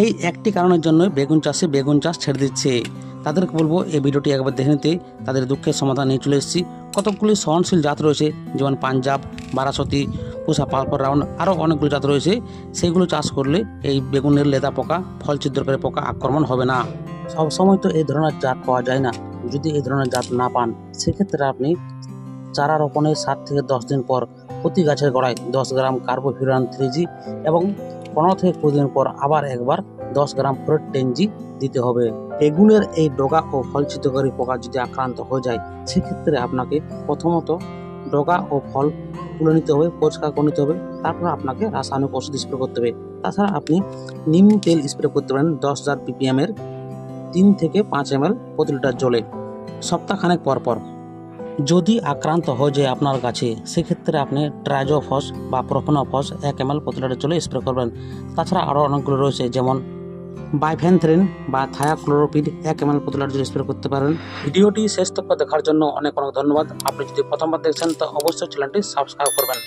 এই একটি কারণের জন্য বেগুন চাষ ছেড়ে দিচ্ছে। তাদেরকে বলবো এই ভিডিওটি একবার দেখে নিতে। তাদের দুঃখের সমাধান নিয়ে চলে এসেছি। কতকগুলি সহনশীল জাত রয়েছে, যেমন পাঞ্জাব, বারাসতি, পুষা পালকর রাউন্ড, আরও অনেকগুলো জাত রয়েছে। সেইগুলো চাষ করলে এই বেগুনের লেদা পোকা, ফল ছিদ্রকারী পোকা আক্রমণ হবে না। সবসময় তো এই ধরনের জাত পাওয়া যায় না। যদি এই ধরনের জাত না পান, সেক্ষেত্রে আপনি চারা রোপণের 7 থেকে 10 দিন পর প্রতি গাছের গোড়ায় 10 গ্রাম কার্বোফিউরান 3G এবং 15 থেকে 20 দিন পর আবার একবার 10 গ্রাম ফোরেট 10G দিতে হবে। বেগুনের এই ডগা ও ফল ছিদ্রকারী পোকা যদি আক্রান্ত হয়ে যায়, সেক্ষেত্রে আপনাকে প্রথমত ডগা ও ফল তুলে নিতে হবে, পরিষ্কার করে নিতে হবে। তারপর আপনাকে রাসায়নিক ওষুধ স্প্রে করতে হবে। তাছাড়া আপনি নিম তেল স্প্রে করতে পারেন 10,000 ppm এর 3 থেকে 5 ml প্রতি লিটার জলে সপ্তাহখানেক পর পর। যদি আক্রান্ত হয়ে যায় আপনার গাছে, সেক্ষেত্রে আপনি ট্রাইজোফস বা প্রোফেনোফস 1 ml প্রতি লিটার জলে স্প্রে করবেন। তাছাড়া আরও অনেকগুলো রয়েছে, যেমন বাইফেনথ্রিন বা থায়াক্লোরোপিড 1 ml প্রতি লিটার জলে স্প্রে করতে পারেন। ভিডিওটি শেষ তক দেখার জন্য অনেক অনেক ধন্যবাদ। আপনি যদি প্রথমবার দেখছেন তো অবশ্যই চ্যানেলটি সাবস্ক্রাইব করবেন।